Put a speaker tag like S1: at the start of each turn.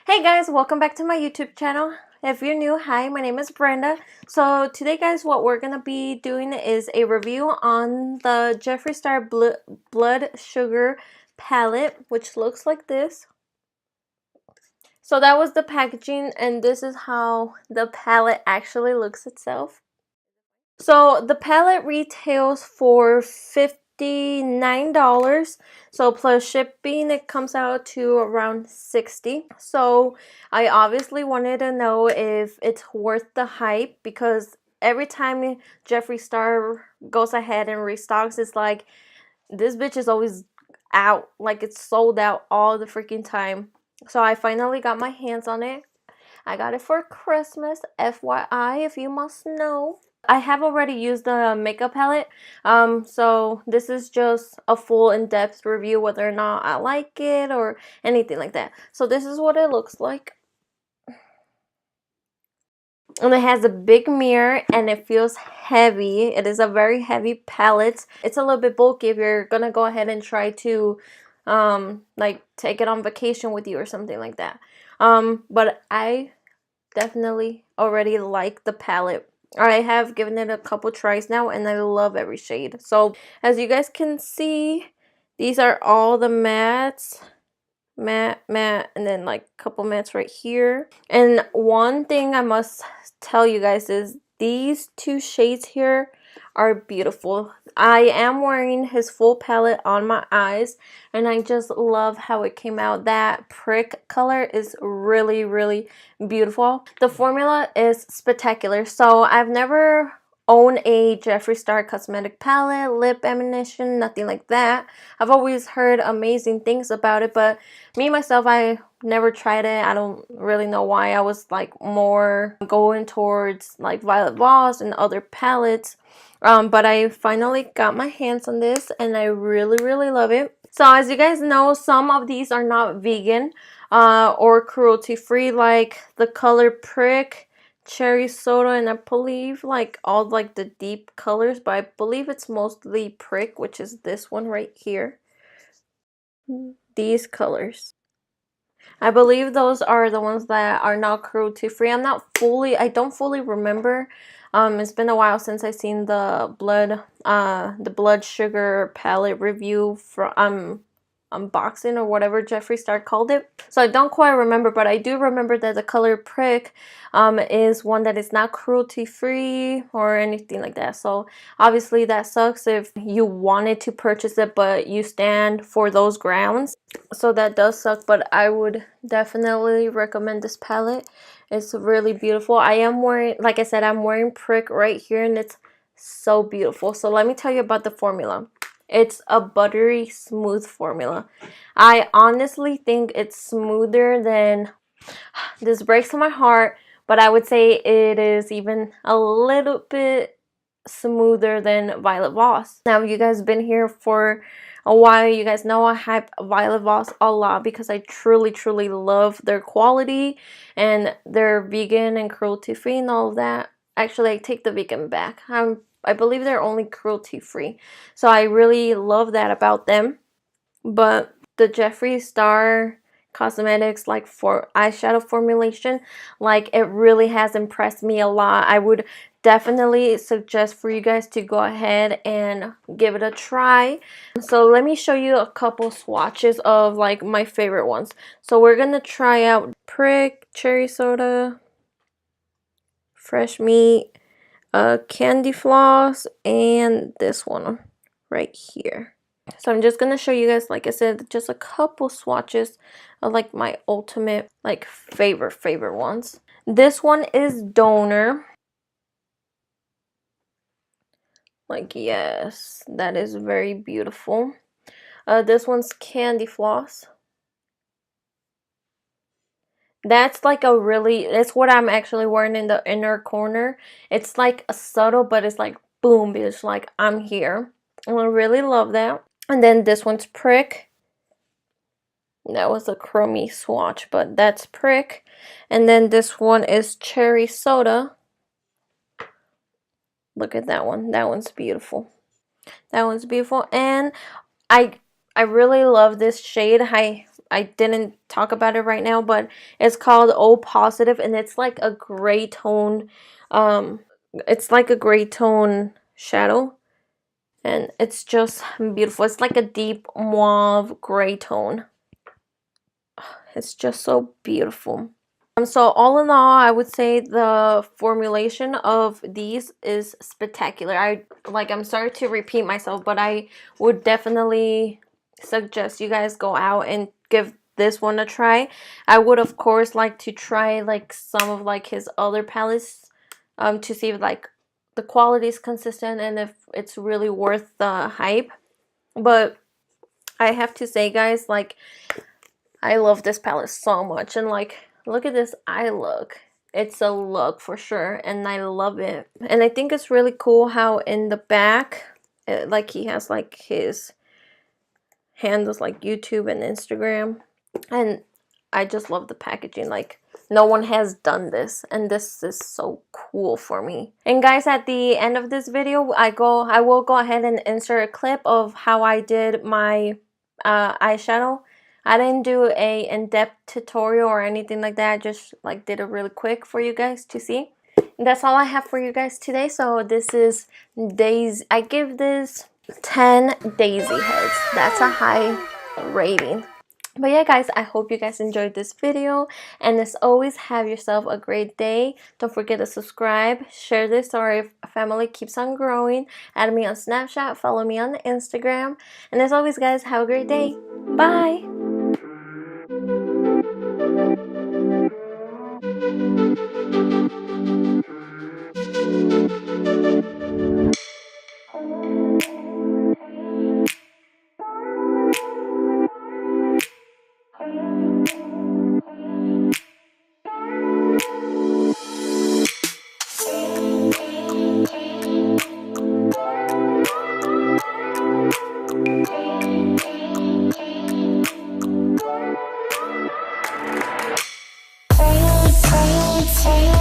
S1: Hey guys, welcome back to my YouTube channel. If you're new, hi, my name is Brenda. So today guys, what we're going to be doing is a review on the Jeffree Star Blood Sugar palette, which looks like this. So that was the packaging, and this is how the palette actually looks itself. So the palette retails for $59. So plus shipping, it comes out to around $60. So I obviously wanted to know if it's worth the hype, because every time Jeffree Star goes ahead and restocks, it's like this bitch is always out. Like it's sold out all the freaking time. So I finally got my hands on it. I got it for Christmas, FYI, if you must know. I have already used the makeup palette, so this is just a full in-depth review whether or not I like it or anything like that. So this is what it looks like. And it has a big mirror and it feels heavy. It is a very heavy palette. It's a little bit bulky if you're gonna go ahead and try to like take it on vacation with you or something like that. But I definitely already like the palette. I have given it a couple tries now and I love every shade. So as you guys can see, these are all the mattes. Matte, and then like a couple mattes right here. And one thing I must tell you guys is these two shades here are beautiful. I am wearing his full palette on my eyes and I just love how it came out. That prick color is really beautiful. The formula is spectacular. So I've never owned a Jeffree Star cosmetic palette, lip ammunition, nothing like that. I've always heard amazing things about it, but me myself, I never tried it. I don't really know why. I was like more going towards like Violet Voss and other palettes. But I finally got my hands on this and I really love it. So as you guys know, some of these are not vegan or cruelty free, like the color Prick, Cherry Soda, and I believe like all like the deep colors, but I believe it's mostly Prick, which is this one right here. These colors. I believe those are the ones that are not cruelty free. I don't fully remember. It's been a while since I've seen the blood sugar palette review from unboxing or whatever Jeffree Star called it. So I don't quite remember, but I do remember that the color Prick is one that is not cruelty free or anything like that. So obviously that sucks if you wanted to purchase it but you stand for those grounds. So that does suck, but I would definitely recommend this palette. It's really beautiful. I am wearing, like I said, I'm wearing Prick right here and it's so beautiful. So let me tell you about the formula. It's a buttery smooth formula. I honestly think it's smoother than, this breaks my heart, but I would say it is even a little bit smoother than Violet Voss. Now, you guys been here for a while, you guys know I hype Violet Voss a lot because I truly love their quality and they're vegan and cruelty free and all of that. Actually, I take the vegan back. I believe they're only cruelty free, so I really love that about them. But the Jeffree Star Cosmetics like for eyeshadow formulation, like it really has impressed me a lot. I would definitely suggest for you guys to go ahead and give it a try. So let me show you a couple swatches of like my favorite ones. So we're gonna try out Prick, Cherry Soda, Fresh Meat, Candy Floss, and this one right here. So I'm just going to show you guys, like I said, just a couple swatches of like my ultimate like favorite ones. This one is Donor. Like, yes, that is very beautiful. This one's Candy Floss. That's like a really, that's what I'm actually wearing in the inner corner. It's like a subtle, but it's like boom, bitch, like I'm here. And I really love that. And then this one's Prick. That was a chromy swatch, but that's Prick. And then this one is Cherry Soda. Look at that one. That one's beautiful. That one's beautiful. And I really love this shade. I didn't talk about it right now, but it's called O Positive, and it's like a gray tone. It's like a gray tone shadow, and it's just beautiful. It's like a deep mauve gray tone. It's just so beautiful. So all in all, I would say the formulation of these is spectacular. I'm sorry to repeat myself, but I would definitely suggest you guys go out and give this one a try. I would of course like to try like some of like his other palettes to see if like the quality is consistent and if it's really worth the hype. But I have to say, guys, like, I love this palette so much, and like, look at this eye look. It's a look for sure, and I love it. And I think it's really cool how in the back, like he has like his handles like YouTube and Instagram, and I just love the packaging. Like, no one has done this, and this is so cool for me. And guys, at the end of this video, I will go ahead and insert a clip of how I did my eyeshadow. I didn't do a in-depth tutorial or anything like that. I just like did it really quick for you guys to see. And that's all I have for you guys today. So this is Daisy. I give this 10 daisy heads. That's a high rating. But yeah, guys, I hope you guys enjoyed this video, and as always, have yourself a great day. Don't forget to subscribe, share this so our family keeps on growing, add me on Snapchat, follow me on Instagram, and as always, guys, have a great day. Bye. Take